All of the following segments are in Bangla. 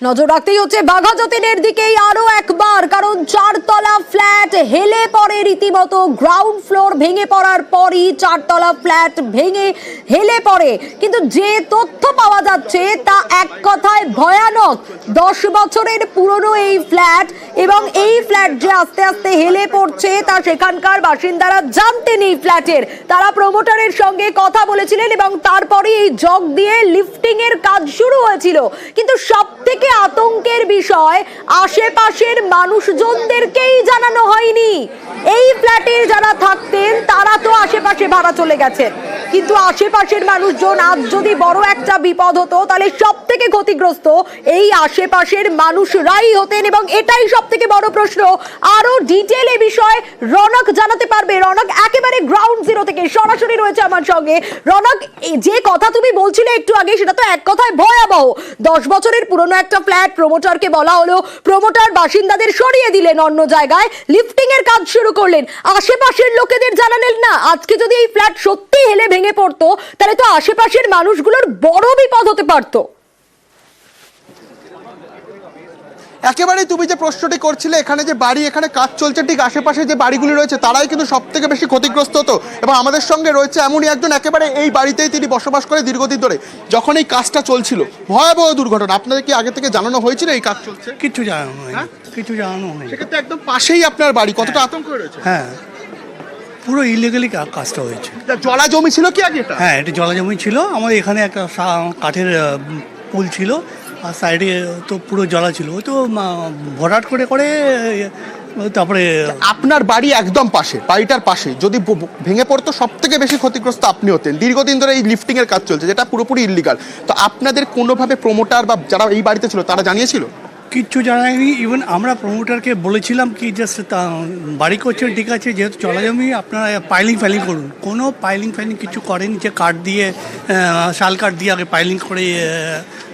নজর রাখতেই হচ্ছে বাঘা যতীনের দিকেই আরো একবার, কারণ চারতলা ফ্ল্যাট হেলে পড়ে রীতিমতো। গ্রাউন্ড ফ্লোর ভেঙে পড়ার পরই চারতলা ফ্ল্যাট ভেঙে হেলে পড়ে। কিন্তু যে তথ্য পাওয়া যাচ্ছে তা এক কথায় ভয়ানক। 10 বছরের পুরনো এই ফ্ল্যাট, এবং এই ফ্ল্যাট যে আস্তে আস্তে হেলে পড়ছে তা সেখানকার বাসিন্দারা জানতেন এই ফ্ল্যাটের। তারা প্রমোটারের সঙ্গে কথা বলেছিলেন এবং তারপরে এই জগ দিয়ে লিফটিং এর কাজ শুরু হয়েছিল। কিন্তু সব থেকে আতঙ্কের বিষয়, আশেপাশের মানুষজনদেরকেই জানানো হয়নি। এই ফ্ল্যাটের যারা থাকতেন তারা তো আশেপাশে ভাড়া চলে গেছেন, কিন্তু আশেপাশের মানুষজন আজ যদি বড় একটা বিপদ হতো তাহলে সব থেকে ক্ষতিগ্রস্ত এই আশেপাশের মানুষরাই হতেন। এবং এটাই সব থেকে বড় প্রশ্ন। আরো ডিটেল এ বিষয়ে রনক জানাতে পারবে। রনক একেবারে গ্রাউন্ড জিরো থেকে সরাসরি রয়েছে আমার সঙ্গে। রনক, যে কথা তুমি বলছিলে একটু আগে, সেটা তো এক কথায় ভয়াবহ। 10 বছরের পুরনো একটা ফ্ল্যাট, প্রমোটারকে বলা হলো, প্রমোটার বাসিন্দাদের সরিয়ে দিলেন অন্য জায়গায়, লিফটিং এর কাজ শুরু করলেন, আশেপাশের লোকেদের জানালেন না। আজকে যদি এই ফ্ল্যাট সত্যি হেলে ভেঙে পড়তো তাহলে তো আশেপাশের মানুষগুলোর বড় বিপদ হতে পারতো। একেবারেই তুমি যে প্রশ্নটি করছিলে, এখানে যে বাড়ি, এখানে কাজ চলছে, ঠিক আশেপাশে যে বাড়িগুলি রয়েছে তারাই কিন্তু সব থেকে বেশি ক্ষতিগ্রস্ত হতো। এবং আমাদের সঙ্গে রয়েছে এমনই একজন, একেবারে এই বাড়িতেই তিনি বসবাস করে দীর্ঘদিন ধরে। যখন এই কাজটা চলছিল, ভয়াবহ দুর্ঘটনা, আপনাদের কি আগে থেকে জানানো হয়েছিল এই কাজ চলছে? কিছু জানানো হয়, কিছু জানানো হয়। সেক্ষেত্রে একদম পাশেই আপনার বাড়ি, কতটা আতঙ্ক রয়েছে? হ্যাঁ, পুরো ইলিগালি কাজটা হয়েছে। জলা জমি ছিল কি আগে? হ্যাঁ, এটা জলাজমি ছিল। আমাদের এখানে একটা কাঠের পুল ছিল, আর সাইডে তো পুরো জলা ছিল। ওই তো ভরাট করে করে তারপরে আপনার বাড়ি একদম পাশে, বাড়িটার পাশে যদি ভেঙে পড়তো সব থেকে বেশি ক্ষতিগ্রস্ত আপনি হতেন। দীর্ঘদিন ধরে এই লিফটিং এর কাজ চলছে, যেটা পুরোপুরি ইল্লিগাল। তো আপনাদের কোনোভাবে প্রমোটার বা যারা এই বাড়িতে ছিল তারা জানিয়েছিল? কিচ্ছু জানায়নি। ইভেন আমরা প্রমোটারকে বলেছিলাম কি জাস্ট বাড়ি করছেন ঠিক আছে, যেহেতু জলাজমি আপনারা পাইলিং ফাইলিং করুন। কোনো পাইলিং ফাইলিং কিছু করেনি, যে কাঠ দিয়ে শাল কাঠ দিয়ে আগে পাইলিং করে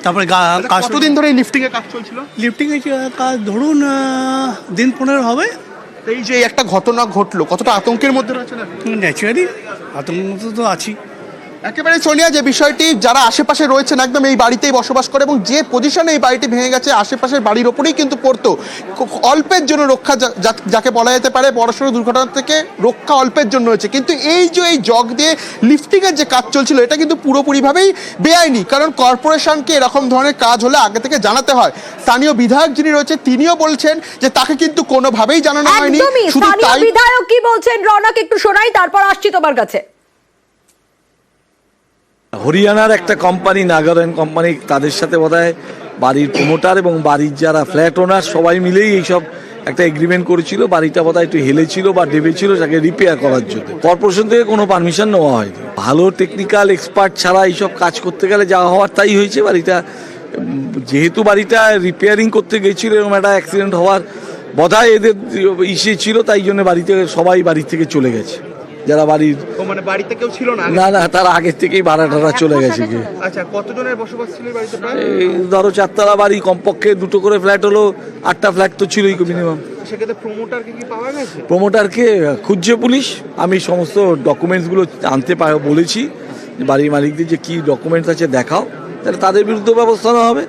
তারপরে কতদিন ধরে এই লিফটিং এর কাজ চলছিল? লিফটিং এর কাজ ধরুন দিন 15 হবে। এই যে একটা ঘটনা ঘটলো, কতটা আতঙ্কের মধ্যে রয়েছে? ন্যাচারালি আতঙ্কের মধ্যে তো আছি। একেবারে সোনিয়া, যে বিষয়টি যারা আশেপাশে রয়েছেন একদম এই বাড়িতেই বসবাস করে, এবং যে পজিশনে এই বাড়িটি ভেঙে গেছে আশেপাশের বাড়ির ওপরেই কিন্তু পড়তো। অল্পের জন্য রক্ষা, যাকে বলা যেতে পারে বড়সড় দুর্ঘটনা থেকে রক্ষা অল্পের জন্য হয়েছে। কিন্তু এই যে এই জগ দিয়ে লিফটিংয়ের যে কাজ চলছিল, এটা কিন্তু পুরোপুরিভাবেই বেআইনি। কারণ কর্পোরেশনকে এরকম ধরনের কাজ হলে আগে থেকে জানাতে হয়। স্থানীয় বিধায়ক যিনি রয়েছে তিনিও বলছেন যে তাকে কিন্তু কোনোভাবেই জানানো হয়নি। শুধু তাই, বিধায়ক কি বলছেন রনক একটু শোনাই, তারপর আসছি তোমার কাছে। হরিয়ানার একটা কোম্পানি, নাগাল্যান্ড কোম্পানি, তাদের সাথে বোধহয় বাড়ির প্রমোটার এবং বাড়ির যারা ফ্ল্যাট ওনার সবাই মিলেই এইসব একটা এগ্রিমেন্ট করেছিল। বাড়িটা বোধহয় একটু হেলেছিল বা ডেবেছিল, তাকে রিপেয়ার করার জন্য কর্পোরেশন থেকে কোনো পারমিশন নেওয়া হয়নি। ভালো টেকনিক্যাল এক্সপার্ট ছাড়া এইসব কাজ করতে গেলে যা হওয়ার তাই হয়েছে। বাড়িটা যেহেতু বাড়িটা রিপেয়ারিং করতে গেছিল এবং একটা অ্যাক্সিডেন্ট হওয়ার বোধহয় এদের ইসে ছিল, তাই জন্য বাড়িতে সবাই বাড়ি থেকে চলে গেছে। যারা বাড়ির মানে বাড়িতে কেউ ছিল না? না, তার আগের থেকেই ভাড়া টাড়া চলে গেছে। আচ্ছা, কতজনের বসবাস ছিল বাড়িতে? এই ধরো 4 তলা বাড়ি, কমপক্ষে 2টো করে ফ্ল্যাট হলো, 8টা ফ্ল্যাট তো ছিলই মিনিমাম। সেক্ষেত্রে প্রমোটারকে কি পাওয়া গেছে? প্রমোটারকে খুঁজছে পুলিশ। আমি সমস্ত ডকুমেন্টসগুলো আনতে বলেছি, বাড়ির মালিকদের যে কি ডকুমেন্টস আছে দেখাও, তাহলে তাদের বিরুদ্ধে ব্যবস্থা নেওয়া হবে।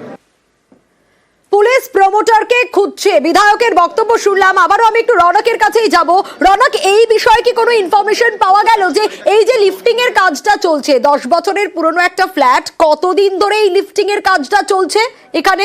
পুলিশ প্রমোটারকে খুঁজছে, বিধায়কের বক্তব্য শুনলাম। আবারও আমি একটু রনকের কাছেই যাব। রনক, এই বিষয়ে কি কোনো ইনফরমেশন পাওয়া গেল যে এই যে লিফটিং এর কাজটা চলছে, 10 বছরের পুরনো একটা ফ্ল্যাট, কতদিন ধরে এই লিফটিং এর কাজটা চলছে এখানে?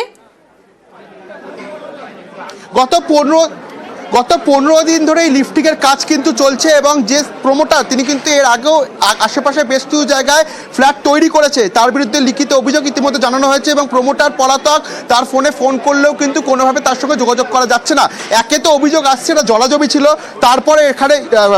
গত 15 দিন ধরে এই লিফটিং এর কাজ কিন্তু চলছে। এবং যে প্রমোটার তিনি কিন্তু এর আগেও আশেপাশে বেশ কিছু জায়গায় ফ্ল্যাট তৈরি করেছে, তার বিরুদ্ধে লিখিত অভিযোগ ইতিমধ্যে জানানো হয়েছে। এবং প্রমোটার পলাতক, তার ফোনে ফোন করলেও কিন্তু কোনোভাবে তার সঙ্গে যোগাযোগ করা যাচ্ছে না। একে তো অভিযোগ আসছে এটা জলাজমি ছিল, তারপরে এখানে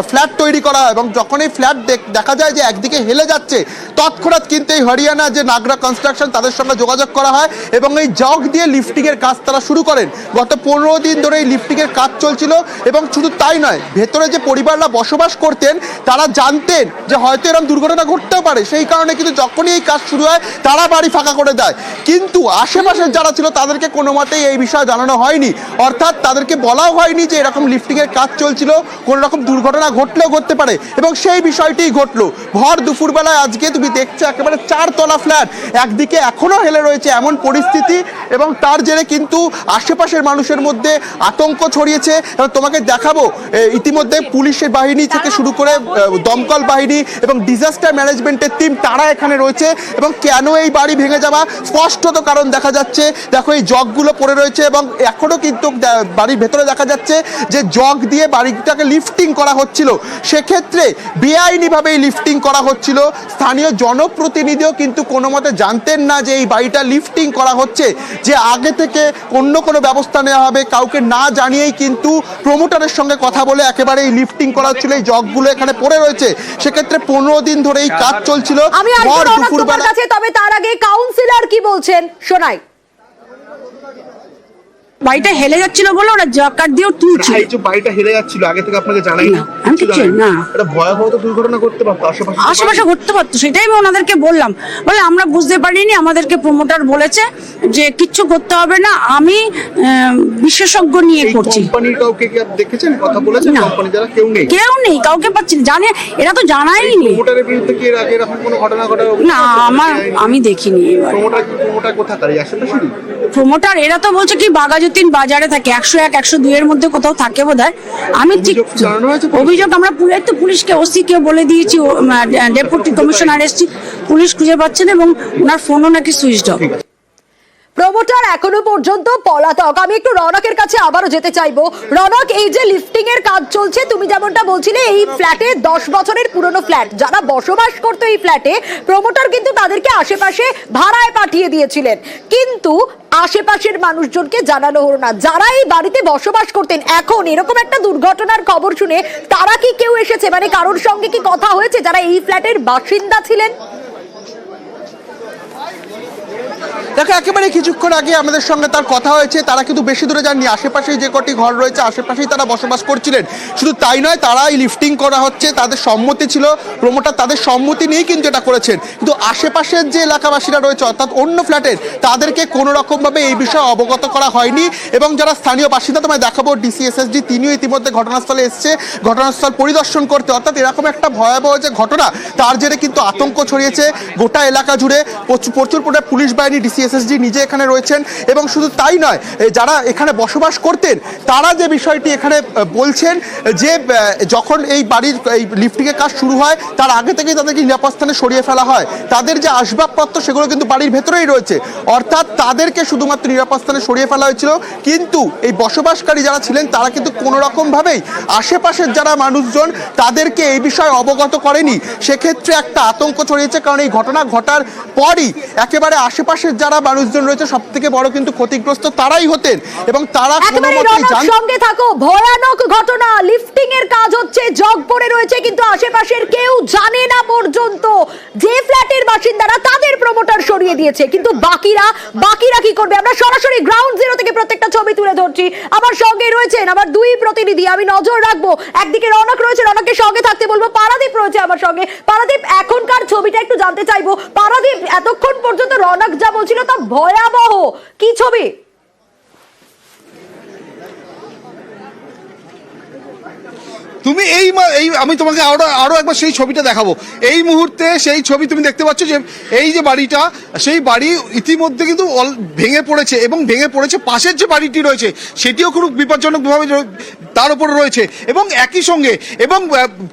ফ্ল্যাট তৈরি করা হয়, এবং যখন এই ফ্ল্যাট দেখা যায় যে একদিকে হেলে যাচ্ছে, তৎক্ষণাৎ কিন্তু এই হরিয়ানা যে নাগরা কনস্ট্রাকশন তাদের সঙ্গে যোগাযোগ করা হয় এবং এই জগ দিয়ে লিফটিং এর কাজ তারা শুরু করেন। গত 15 দিন ধরে এই লিফটিং এর কাজ চলছে। হয়েছিল। এবং শুধু তাই নয়, ভেতরে যে পরিবাররা বসবাস করতেন তারা জানতেন যে হয়তো এরকম দুর্ঘটনা ঘটতেও পারে, সেই কারণে কিন্তু যখনই এই কাজ শুরু হয় তারা বাড়ি ফাঁকা করে দেয়। কিন্তু আশেপাশের যারা ছিল তাদেরকে কোনো মতেই এই বিষয়ে জানানো হয়নি, অর্থাৎ তাদেরকে বলাও হয়নি যে এরকম লিফটিংয়ের কাজ চলছিল, কোনো রকম দুর্ঘটনা ঘটলেও ঘটতে পারে। এবং সেই বিষয়টিই ঘটলো ভর দুপুরবেলায়। আজকে তুমি দেখছো একেবারে 4 তলা ফ্ল্যাট একদিকে এখনো হেলে রয়েছে এমন পরিস্থিতি, এবং তার জেরে কিন্তু আশেপাশের মানুষের মধ্যে আতঙ্ক ছড়িয়েছে। এবং তোমাকে দেখাবো ইতিমধ্যে পুলিশের বাহিনী থেকে শুরু করে দমকল বাহিনী এবং ডিজাস্টার ম্যানেজমেন্টের টিম তারা এখানে রয়েছে। এবং কেন এই বাড়ি ভেঙে যাওয়া স্পষ্টত কারণ দেখা যাচ্ছে। দেখো এই জগগুলো পড়ে রয়েছে এবং এখনো কিন্তু বাড়ির ভেতরে দেখা যাচ্ছে যে জগ দিয়ে বাড়িটাকে লিফটিং করা হচ্ছিল, সেক্ষেত্রে বেআইনিভাবে লিফটিং করা হচ্ছিল। স্থানীয় জনপ্রতিনিধিও কিন্তু কোনো মতে জানতেন না যে এই বাড়িটা লিফটিং করা হচ্ছে, যে আগে থেকে অন্য কোনো ব্যবস্থা নেওয়া হবে কাউকে না জানিয়েই কিন্তু প্রমোটারের সঙ্গে কথা বলে একেবারে এই লিফটিং করা হচ্ছিল। এই জগগুলো এখানে পড়ে রয়েছে, সেক্ষেত্রে 15 দিন ধরে এই কাজ চলছিল। আমি ভর আসবো দুপুরবেলা তোমার কাছে, তবে তার আগে কাউন্সিলর কি বলছেন শোনাই। বাড়িটা হেলে যাচ্ছিল বলে ওরা জকার দিয়েও তুলছিল। এই যে বাড়িটা হেলে যাচ্ছিল আগে থেকে আপনাকে জানাই না? আমি কিছু না, এটা ভয়াবহ তো দুর্ঘটনা করতে পারতো আশেপাশে ঘটতে পারতো, সেটাই আমি ওনাদেরকে বললাম। বলে আমরা বুঝতে পারিনি, আমাদেরকে প্রমোটার বলেছে যে কিচ্ছু করতে হবে না, আমি বিশেষজ্ঞ নিয়ে করছি। কোম্পানির কাউকে কি আপনি দেখেছেন, কথা বলেছেন? না। কোম্পানি যারা কেউ নেই, কাউকে পাচ্ছি না, জানে এরা তো জানাইনি। প্রমোটারের বিরুদ্ধে কি এর আগে এরকম কোনো ঘটনা ঘটে? না, আমি দেখিনি। প্রমোটার কোথাকার? আশেপাশেরই প্রমোটার এরা তো বলছে কি বাঘাযতীন বাজারে থাকে, 101 102 এর মধ্যে কোথাও থাকে বোধহয়। আমি ঠিক অভিযোগ আমরা পুলিশকে ওসি কে বলে দিয়েছি, ডেপুটি কমিশনার এসছি, পুলিশ খুঁজে পাচ্ছে না এবং ওনার ফোনও নাকি সুইচড অফ। প্রমোটার এখনো পর্যন্ত পলাতক। আমি একটু রনকের কাছে আবারও যেতে চাইবো। রনক, এই যে লিফটিং এর কাজ চলছে, তুমি যেমনটা বলছিলে এই ফ্ল্যাটে 10 বছরের পুরনো ফ্ল্যাট, যারা বসবাস করতো এই ফ্ল্যাটে, প্রমোটার কিন্তু তাদেরকে আশেপাশে ভাড়ায় পাঠিয়ে দিয়েছিলেন, কিন্তু আশেপাশের মানুষজনকে জানানো হলো না। যারা এই বাড়িতে বসবাস করতেন, এখন এরকম একটা দুর্ঘটনার খবর শুনে তারা কি কেউ এসেছে, মানে কারোর সঙ্গে কি কথা হয়েছে যারা এই ফ্ল্যাটের বাসিন্দা ছিলেন? দেখো একেবারে কিছুক্ষণ আগে আমাদের সঙ্গে তার কথা হয়েছে, তারা কিন্তু বেশি দূরে যাননি, আশেপাশেই যে কটি ঘর রয়েছে আশেপাশেই তারা বসবাস করছিলেন। শুধু তাই নয়, তারা এই লিফটিং করা হচ্ছে তাদের সম্মতি ছিল, প্রমোটার তাদের সম্মতি নিয়েই কিন্তু এটা করেছেন। কিন্তু আশেপাশের যে এলাকাবাসীরা রয়েছে অর্থাৎ অন্য ফ্ল্যাটের, তাদেরকে কোনো রকমভাবে এই বিষয়ে অবগত করা হয়নি। এবং যারা স্থানীয় বাসিন্দা, তোমায় দেখাবো ডিসিএসএসডি, তিনিও ইতিমধ্যে ঘটনাস্থলে এসছে ঘটনাস্থল পরিদর্শন করতে। অর্থাৎ এরকম একটা ভয়াবহ যে ঘটনা, তার জেরে কিন্তু আতঙ্ক ছড়িয়েছে গোটা এলাকা জুড়ে। প্রচুর পরিমাণে পুলিশ বাহিনী, ডিসিএসএসডি নিজে এখানে রয়েছেন। এবং শুধু তাই নয়, যারা এখানে বসবাস করতেন তারা যে বিষয়টি এখানে বলছেন যে যখন এই বাড়ির এই লিফটিংয়ের কাজ শুরু হয় তার আগে থেকেই তাদেরকে নিরাপদ স্থানে সরিয়ে ফেলা হয়। তাদের যে আসবাবপত্র সেগুলো কিন্তু বাড়ির ভেতরেই রয়েছে, অর্থাৎ তাদেরকে শুধুমাত্র নিরাপদ স্থানে সরিয়ে ফেলা হয়েছিল। কিন্তু এই বসবাসকারী যারা ছিলেন তারা কিন্তু কোনো রকমভাবেই আশেপাশের যারা মানুষজন তাদেরকে এই বিষয়ে অবগত করেনি। সেক্ষেত্রে একটা আতঙ্ক ছড়িয়েছে, কারণ এই ঘটনা ঘটার পরই একেবারে আশেপাশের যারা মানুষজন রয়েছে সব থেকে বড় কিন্তু ক্ষতিগ্রস্ত তারাই হতেন। এবং তারা সঙ্গে থাকো, ভয়ানক ঘটনা, লিফটিং এর কাজ হচ্ছে, জগ পড়ে রয়েছে, কিন্তু আশেপাশের কেউ জানে না পর্যন্ত। যে ফ্ল্যাটের বাসিন্দারা, তাদের প্রমোটার সরিয়ে দিয়েছে, কিন্তু বাকিরা কি করবে? আমরা সরাসরি গ্রাউন্ড জিরো থেকে প্রত্যেকটা ছবি তুলে ধরছি। আমার সঙ্গে রয়েছেন আমার দুই প্রতিনিধি, আমি নজর রাখবো। একদিকে রনক রয়েছে, রনকের সঙ্গে থাকতে বলবো। পারাদীপ রয়েছে আমার সঙ্গে। পারাদীপ, এখনকার ছবিটা একটু জানতে চাইবো। পারাদীপ, এতক্ষণ পর্যন্ত রনক যা বলছিল তা ভয়াবহ, কি ছবি? তুমি এই আমি তোমাকে আরো একবার সেই ছবিটা দেখাবো। এই মুহূর্তে সেই ছবি তুমি দেখতে পাচ্ছ যে এই যে বাড়িটা, সেই বাড়ি ইতিমধ্যে কিন্তু ভেঙে পড়েছে, এবং ভেঙে পড়েছে পাশের যে বাড়িটি রয়েছে সেটিও খুব বিপজ্জনকভাবে তার উপরে রয়েছে। এবং একই সঙ্গে এবং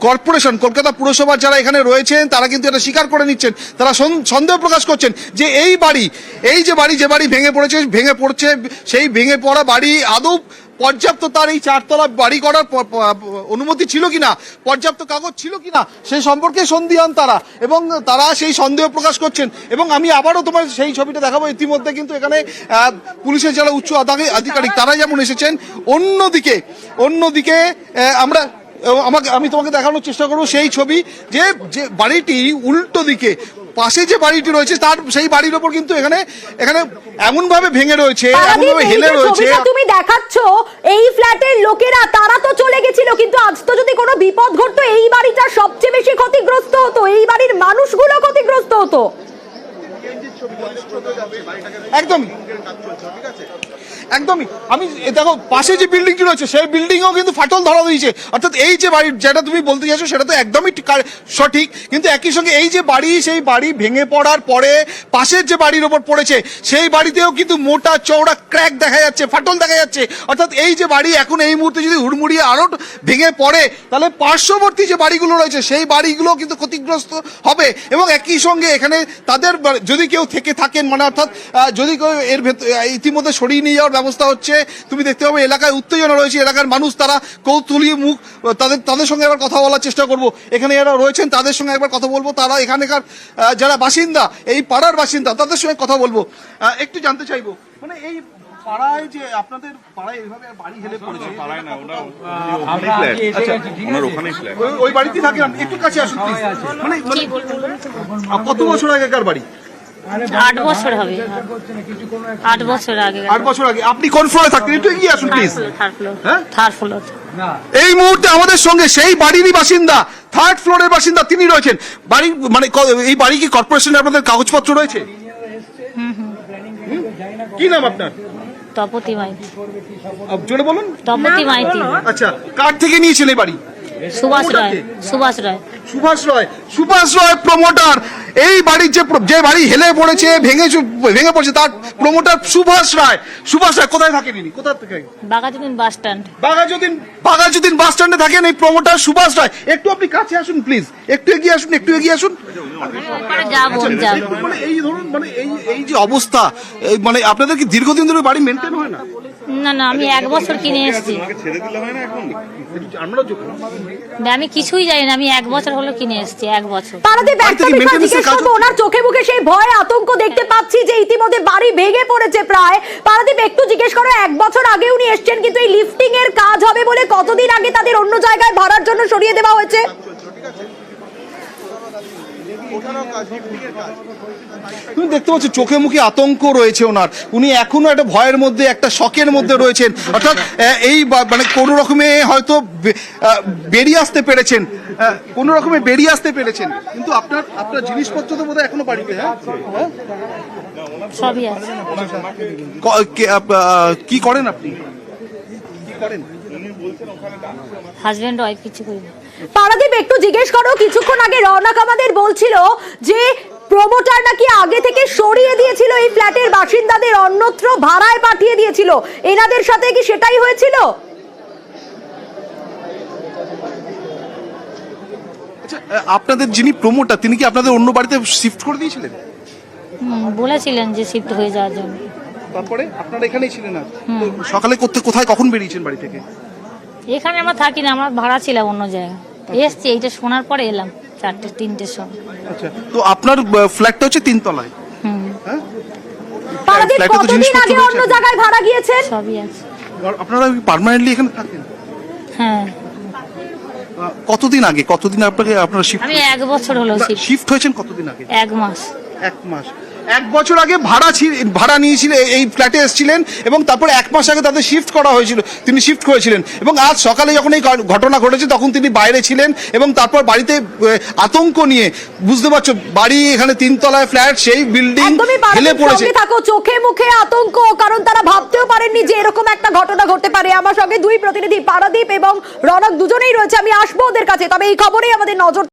কর্পোরেশন, কলকাতা পুরসভার যারা এখানে রয়েছেন তারা কিন্তু এটা স্বীকার করে নিচ্ছেন, তারা সন্দেহ প্রকাশ করছেন যে এই যে বাড়ি ভেঙে পড়ছে সেই ভেঙে পড়া বাড়ি আদৌ পর্যাপ্ত তার এই 4 তলা বাড়ি করার অনুমতি ছিল কিনা, পর্যাপ্ত কাগজ ছিল কিনা সেই সম্পর্কে সন্দিহান তারা, এবং তারা সেই সন্দেহ প্রকাশ করছেন। এবং আমি আবারও তোমার সেই ছবিটা দেখাবো। ইতিমধ্যে কিন্তু এখানে পুলিশের যারা উচ্চ আধিকারিক তারা যেমন এসেছেন, অন্যদিকে আমি তোমাকে দেখানোর চেষ্টা করবো সেই ছবি যে বাড়িটি উল্টো দিকে পাশে যে বাড়িটি রয়েছে তার সেই বাড়ির ওপর কিন্তু এখানে এমন ভাবে ভেঙে রয়েছে, এমন ভাবে হেলে রয়েছে। তুমি দেখাচ্ছ এই ফ্ল্যাটের লোকেরা তারা তো চলে গেছিল, কিন্তু আজ তো যদি কোনো বিপদ ঘটতো এই বাড়িটা সবচেয়ে বেশি ক্ষতিগ্রস্ত হতো, এই বাড়ির মানুষগুলো ক্ষতিগ্রস্ত হতো। একদমই আমি দেখো পাশে যে বিল্ডিংটি রয়েছে সেই বিল্ডিংও কিন্তু ফাটল ধরা দিয়েছে। অর্থাৎ এই যে বাড়ি যেটা তুমি বলতে চাইছো সেটা তো একদমই সঠিক, কিন্তু একই সঙ্গে এই যে বাড়ি সেই বাড়ি ভেঙে পড়ার পরে পাশের যে বাড়ির ওপর পড়েছে সেই বাড়িতেও কিন্তু মোটা চওড়া ক্র্যাক দেখা যাচ্ছে, ফাটল দেখা যাচ্ছে। অর্থাৎ এই যে বাড়ি এখন এই মুহূর্তে যদি হুড়মুড়িয়ে আরো ভেঙে পড়ে তাহলে পার্শ্ববর্তী যে বাড়িগুলো রয়েছে সেই বাড়িগুলো কিন্তু ক্ষতিগ্রস্ত হবে। এবং একই সঙ্গে এখানে তাদের যদি কেউ থেকে থাকেন মানে অর্থাৎ যদি কেউ এর ইতিমধ্যে সরিয়ে নিয়ে যাওয়ার ব্যবস্থা হচ্ছে, তুমি দেখতে পাবে এলাকায় উত্তেজনা রয়েছে, এলাকার মানুষ তারা কৌতূহলী মুখ, তাদের সঙ্গে একবার কথা বলার চেষ্টা করব। এখানে যারা রয়েছেন তাদের সঙ্গে একবার কথা বলবো, তারা এখানকার যারা বাসিন্দা এই পাড়ার বাসিন্দা তাদের সঙ্গে কথা বলবো। একটু জানতে চাইবো মানে এই পাড়ায় যে আপনাদের পাড়ায় এইভাবে বাড়ি হেলে পড়েছে, পাড়ায় না ওনার ওখানেই ফ্ল্যাট, ওই বাড়িতে থাকেন, একটু কাছে আসুন মানে কত বছর আগেকার বাড়ি? 8 বছর হবে, 8 বছর আগে। 8 বছর আগে। আপনি কোন ফ্লোরে থাকতেন? একটু এগিয়ে আসুন প্লিজ। Third floor. এই মুহূর্তে আমাদের সঙ্গে সেই বাড়িরই বাসিন্দা, থার্ড ফ্লোরের বাসিন্দা তিনি রয়েছেন। বাড়ি মানে এই বাড়ি কি কর্পোরেশনের আপনাদের কাগজপত্র রয়েছে? কি নাম আপনার? তপতি মাইতি। জোরে বলুন। তপতি মাইতি। আচ্ছা, কার থেকে নিয়েছেন এই বাড়ি? সুভাষ রায়। সুভাষ রায়। সুভাষ রায়। সুভাষ রায় প্রমোটার। এই বাড়ির যে বাড়ি হেলে পড়েছে ভেঙে পড়েছে তার প্রমোটার সুভাষ রায়। সুভাষ রায় কোথায় থাকেন ইনি? কোথা থেকে? Baghajatin bus stand. Baghajatin bus স্ট্যান্ডে থাকেন এই প্রমোটার সুভাষ রায়। একটু আপনি কাছে আসুন প্লিজ, একটু এগিয়ে আসুন, একটু এগিয়ে আসুন। মানে এই ধরুন মানে এই যে অবস্থা, মানে আপনাদের কি দীর্ঘদিন ধরে বাড়ি মেনটেন হয় না? না না, আমি 1 বছর কিনে এসেছি। আমি কিছুই জানি না, আমি 1 বছর হলো কিনে এসেছি, 1 বছর। পারাদীপ একটা বিষয় জিজ্ঞেস করবো, ওনার চোখে মুখে সেই ভয় আতঙ্ক দেখতে পাচ্ছি যে ইতিমধ্যে বাড়ি ভেঙে পড়েছে প্রায়। পারাদীপ একটু জিজ্ঞেস করো, 1 বছর আগে উনি এসছেন, কিন্তু এই লিফটিং এর কাজ হবে বলে কতদিন আগে তাদের অন্য জায়গায় ভাড়ার জন্য সরিয়ে দেওয়া হয়েছে? তুমি দেখতে পাচ্ছ চোখে মুখে আতঙ্ক রয়েছে ওনার। উনি এখনো একটা ভয়ের মধ্যে, একটা শকের মধ্যে রয়েছেন। অর্থাৎ এই মানে কোনো রকমে হয়তো বেরিয়ে আসতে পেরেছেন, কোনো রকমে বেরিয়ে আসতে পেরেছেন, কিন্তু আপনার জিনিসপত্র তো বোধহয় এখনো বাড়িতে। সবই আছে। কি করেন আপনি? কি করেন? হাজবেন্ড ওয়াইফ কিছু করি না। পারাদীপ একটু জিজ্ঞেস করো, কিছুক্ষণ আগে রওনক আমাদের বলছিল যে প্রমোটার নাকি আগে থেকে সরিয়ে দিয়েছিল এই ফ্ল্যাটের বাসিন্দাদের, অন্যত্র ভাড়ায় পাঠিয়ে দিয়েছিল, এনাদের সাথে কি সেটাই হয়েছিল? আচ্ছা, আপনাদের যিনি প্রমোটার তিনি কি আপনাদের অন্য বাড়িতে শিফট করে দিয়েছিলেন? বলেছিলেন যে শিফট হয়ে যাওয়ার জন্য। তারপরে আপনারা এখানেই ছিলেন? আর সকালে কোথায় কখন বেরিয়েছেন বাড়ি থেকে? এখানে আমরা থাকি না, আমরা ভাড়া ছিলাম অন্য জায়গায়। এসছি, এইটা শোনার পরে এলাম 4-3টের সময়। আচ্ছা, তো আপনার ফ্ল্যাটটা হচ্ছে 3 তলায়? হ্যাঁ। পারাদীপ কতদিন আগে অন্য জায়গায় ভাড়া গিয়েছেন? সবই আছে। আপনারা পার্মানেন্টলি এখানে থাকেন? হ্যাঁ। কতদিন আপনারা শিফট? আমি 1 বছর হলো শিফট হয়েছেন। কতদিন আগে? 1 মাস। 1 মাস। 1 বছর আগে ভাড়া নিয়েছিলেন, এই ফ্ল্যাটে এসেছিলেন এবং তারপরে 1 মাস আগে তাদের শিফট করা হয়েছিল, তিনি শিফট করেছিলেন। এবং আজ সকালে যখন এই ঘটনা ঘটেছে তখন তিনি বাইরে ছিলেন এবং তারপর বাড়িতে আতঙ্ক নিয়ে, বুঝতে পারছো বাড়ি এখানে 3 তলায় ফ্ল্যাট, সেই বিল্ডিং হেলে পড়েছে। থাকো, চোখে মুখে আতঙ্ক, কারণ তারা ভাবতেও পারেননি যে এরকম একটা ঘটনা ঘটতে পারে। আমার সঙ্গে 2 প্রতিনিধি পারাদীপ এবং রওনক দুজনেই রয়েছে, আমি আসবো ওদের কাছে, তবে এই খবরেই আমাদের নজর